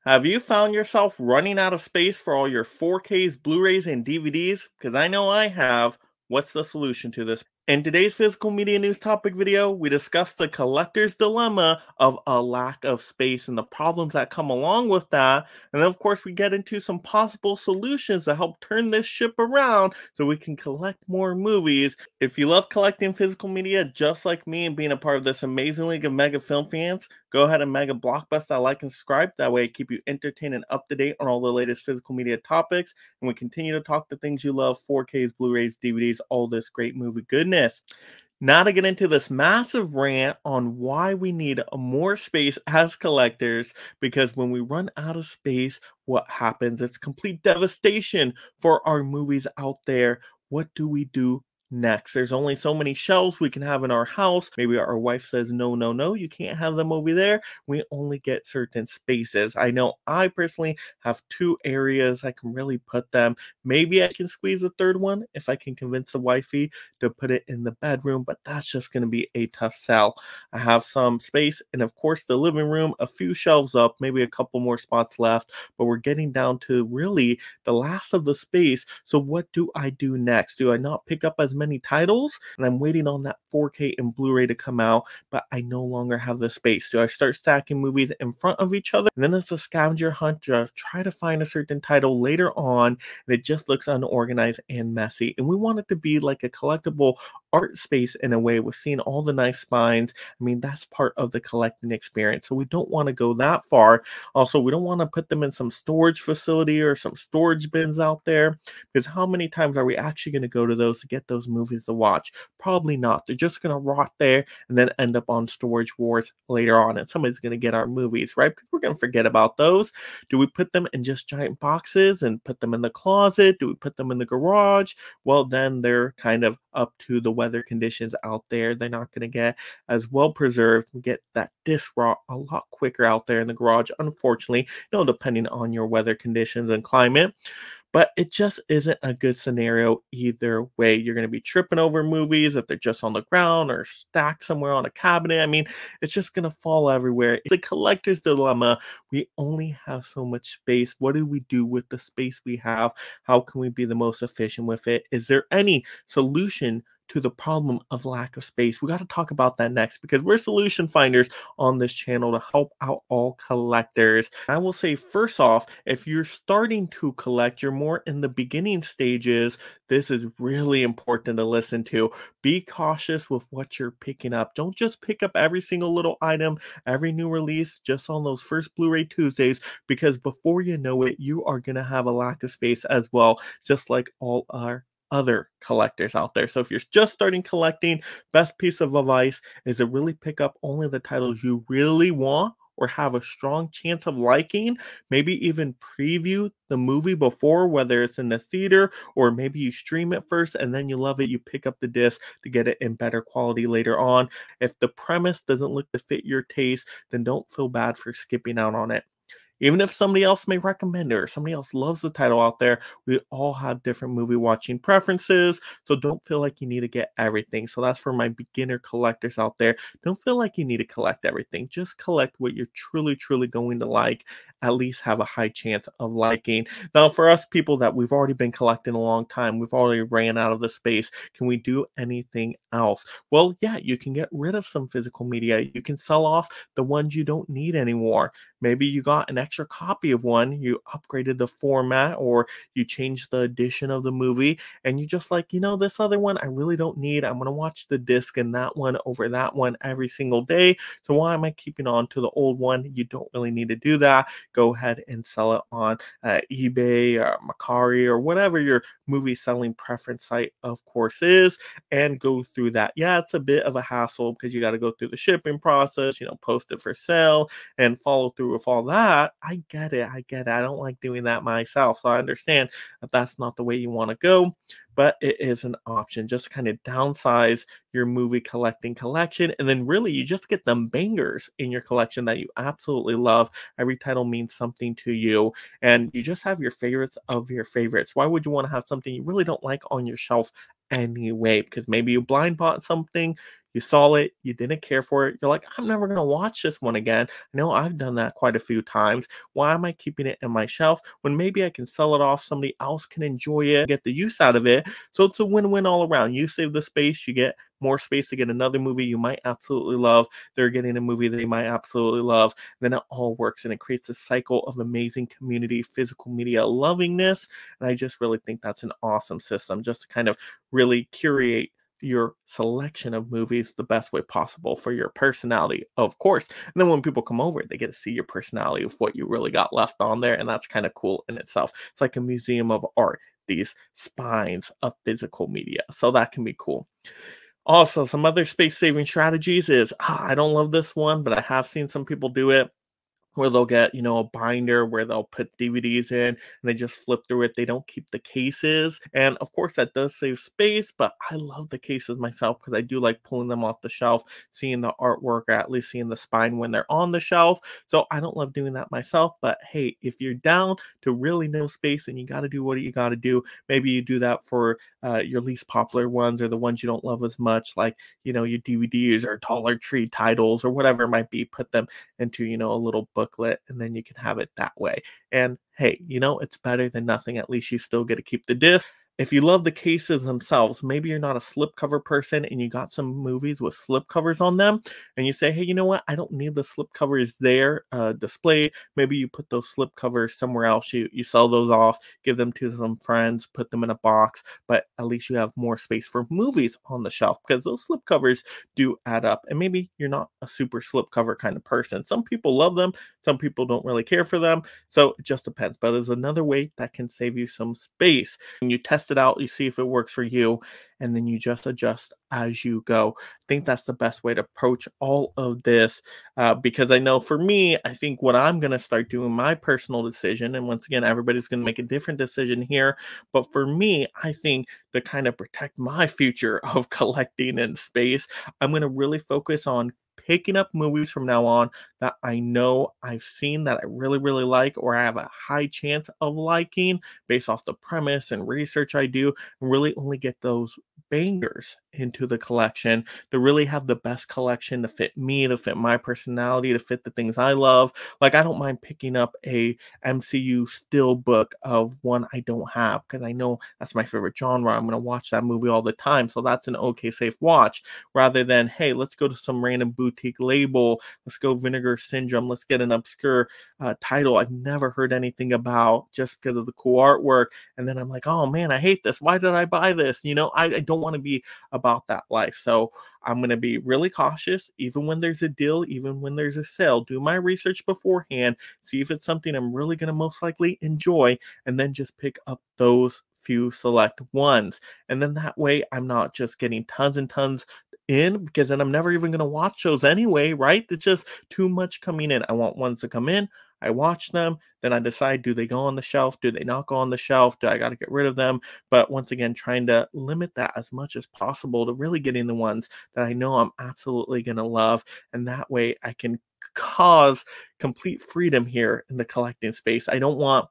Have you found yourself running out of space for all your 4Ks, Blu-rays, and DVDs? Because I know I have. What's the solution to this? In today's physical media news topic video, we discuss the collector's dilemma of a lack of space and the problems that come along with that. And then, of course, we get into some possible solutions to help turn this ship around so we can collect more movies. If you love collecting physical media just like me and being a part of this amazing league of mega film fans, go ahead and mega blockbuster that like and subscribe. That way I keep you entertained and up to date on all the latest physical media topics. And we continue to talk the things you love, 4Ks, Blu-rays, DVDs, all this great movie goodness. Now to get into this massive rant on why we need more space as collectors, because when we run out of space, what happens? It's complete devastation for our movies out there. What do we do next? There's only so many shelves we can have in our house. Maybe our wife says, no, no, no, you can't have them over there. We only get certain spaces. I know I personally have 2 areas I can really put them. Maybe I can squeeze a third one if I can convince the wifey to put it in the bedroom, but that's just going to be a tough sell. I have some space, and of course the living room, a few shelves up, maybe a couple more spots left, but we're getting down to really the last of the space. So what do I do next? Do I not pick up as many titles? And I'm waiting on that 4K and Blu-ray to come out, but I no longer have the space. Do I start stacking movies in front of each other? And then it's a scavenger hunt to try to find a certain title later on, and it just looks unorganized and messy. And we want it to be like a collectible art space in a way, with seeing all the nice spines. I mean, that's part of the collecting experience. So we don't want to go that far. Also, we don't want to put them in some storage facility or some storage bins out there, because how many times are we actually going to go to those to get those movies to watch? Probably not. They're just going to rot there and then end up on Storage Wars later on, and somebody's going to get our movies, right? Because we're going to forget about those. Do we put them in just giant boxes and put them in the closet? Do we put them in the garage? Well, then they're kind of up to the weather conditions out there. They're not going to get as well preserved. We get that disc rot a lot quicker out there in the garage, unfortunately, depending on your weather conditions and climate. But it just isn't a good scenario either way. You're going to be tripping over movies if they're just on the ground or stacked somewhere on a cabinet. I mean, it's just going to fall everywhere. It's a collector's dilemma. We only have so much space. What do we do with the space we have? How can we be the most efficient with it? Is there any solution to the problem of lack of space? We got to talk about that next, because we're solution finders on this channel to help out all collectors. I will say, first off, if you're starting to collect, you're more in the beginning stages, this is really important to listen to. Be cautious with what you're picking up. Don't just pick up every single little item, every new release just on those first Blu-ray Tuesdays, because before you know it, you are going to have a lack of space as well, just like all our other collectors out there. So if you're just starting collecting, best piece of advice is to really pick up only the titles you really want or have a strong chance of liking. Maybe even preview the movie before, whether it's in the theater or maybe you stream it first and then you love it, you pick up the disc to get it in better quality later on. If the premise doesn't look to fit your taste, then don't feel bad for skipping out on it. Even if somebody else may recommend it or somebody else loves the title out there, we all have different movie watching preferences, so don't feel like you need to get everything. So that's for my beginner collectors out there. Don't feel like you need to collect everything. Just collect what you're truly, truly going to like, at least have a high chance of liking. Now, for us people that we've already been collecting a long time, we've already ran out of the space, can we do anything else? Well, yeah, you can get rid of some physical media. You can sell off the ones you don't need anymore. Maybe you got an extra copy of one, you upgraded the format, or you changed the edition of the movie, and you just like, this other one I really don't need. I'm going to watch the disc in that one over that one every single day. So why am I keeping on to the old one? You don't really need to do that. Go ahead and sell it on eBay or Mercari or whatever your movie selling preference site, of course, is, and go through that. Yeah, it's a bit of a hassle because you got to go through the shipping process, post it for sale and follow through with all that. I get it. I don't like doing that myself. So I understand that that's not the way you want to go, but it is an option. Just kind of downsize your movie collecting collection, and then really you just get them bangers in your collection that you absolutely love. Every title means something to you, and you just have your favorites of your favorites. Why would you want to have something you really don't like on your shelf anyway, because maybe you blind bought something, you saw it, you didn't care for it. You're like, I'm never going to watch this one again. I know I've done that quite a few times. Why am I keeping it in my shelf when maybe I can sell it off? Somebody else can enjoy it, get the use out of it. So it's a win-win all around. You save the space, you get more space to get another movie you might absolutely love. They're getting a movie they might absolutely love. Then it all works and it creates a cycle of amazing community, physical media lovingness. And I just really think that's an awesome system just to kind of really curate your selection of movies the best way possible for your personality, of course. And then when people come over, they get to see your personality of what you really got left on there. And that's kind of cool in itself. It's like a museum of art, these spines of physical media. So that can be cool. Also, some other space saving strategies is I don't love this one, but I have seen some people do it where they'll get, a binder where they'll put DVDs in and they just flip through it. They don't keep the cases. And of course, that does save space, but I love the cases myself because I do like pulling them off the shelf, seeing the artwork, or at least seeing the spine when they're on the shelf. So I don't love doing that myself. But hey, if you're down to really no space and you got to do what you got to do, maybe you do that for your least popular ones or the ones you don't love as much, like, your DVDs or Dollar Tree titles or whatever it might be. Put them into, a little booklet, and then you can have it that way. And hey, it's better than nothing. At least you still get to keep the disc. If you love the cases themselves, maybe you're not a slipcover person and you got some movies with slipcovers on them, and you say, hey, you know what? I don't need the slipcovers there displayed. Maybe you put those slipcovers somewhere else. You sell those off, give them to some friends, put them in a box, but at least you have more space for movies on the shelf because those slipcovers do add up. And maybe you're not a super slipcover kind of person. Some people love them. Some people don't really care for them. So it just depends. But there's another way that can save you some space. And you test it out, you see if it works for you, and then you just adjust as you go. I think that's the best way to approach all of this because I know for me, I think what I'm going to start doing, my personal decision, and once again, everybody's going to make a different decision here, but for me, I think to kind of protect my future of collecting in space, I'm going to really focus on picking up movies from now on that I know I've seen that I really, really like, or I have a high chance of liking based off the premise and research I do, and really only get those bangers into the collection to really have the best collection to fit me, to fit my personality, to fit the things I love. Like, I don't mind picking up a MCU still book of one I don't have because I know that's my favorite genre. I'm going to watch that movie all the time. So that's an okay, safe watch rather than, hey, let's go to some random boutique label. Let's go Vinegar Syndrome. Let's get an obscure title I've never heard anything about just because of the cool artwork. And then I'm like, oh man, I hate this. Why did I buy this? I don't want to be about that life. So I'm going to be really cautious, even when there's a deal, even when there's a sale. Do my research beforehand, see if it's something I'm really going to most likely enjoy, and then just pick up those few select ones. And then that way I'm not just getting tons and tons in because then I'm never even going to watch those anyway, right? It's just too much coming in. I want ones to come in. I watch them, then I decide, do they go on the shelf? Do they not go on the shelf? Do I got to get rid of them? But once again, trying to limit that as much as possible to really getting the ones that I know I'm absolutely going to love. And that way I can cause complete freedom here in the collecting space. I don't want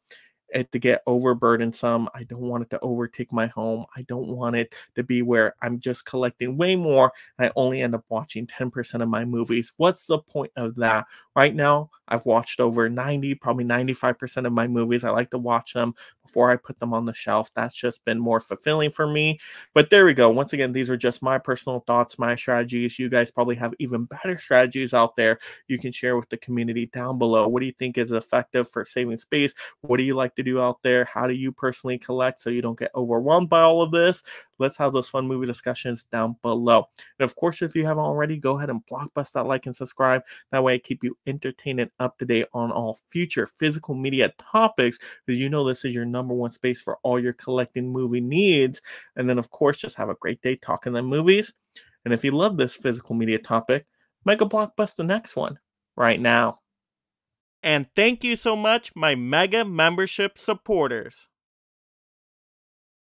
it to get overburdensome. I don't want it to overtake my home. I don't want it to be where I'm just collecting way more and I only end up watching 10% of my movies. What's the point of that? Right now, I've watched over 90, probably 95% of my movies. I like to watch them before I put them on the shelf. That's just been more fulfilling for me. But there we go. Once again, these are just my personal thoughts, my strategies. You guys probably have even better strategies out there you can share with the community down below. What do you think is effective for saving space? What do you like to do out there? How do you personally collect so you don't get overwhelmed by all of this? Let's have those fun movie discussions down below. And of course, if you haven't already, go ahead and blockbust that like and subscribe. That way I keep you entertained and up to date on all future physical media topics, because you know this is your #1 space for all your collecting movie needs. And then of course, just have a great day talking them movies. And if you love this physical media topic, make a blockbuster the next one right now. And thank you so much, my mega membership supporters.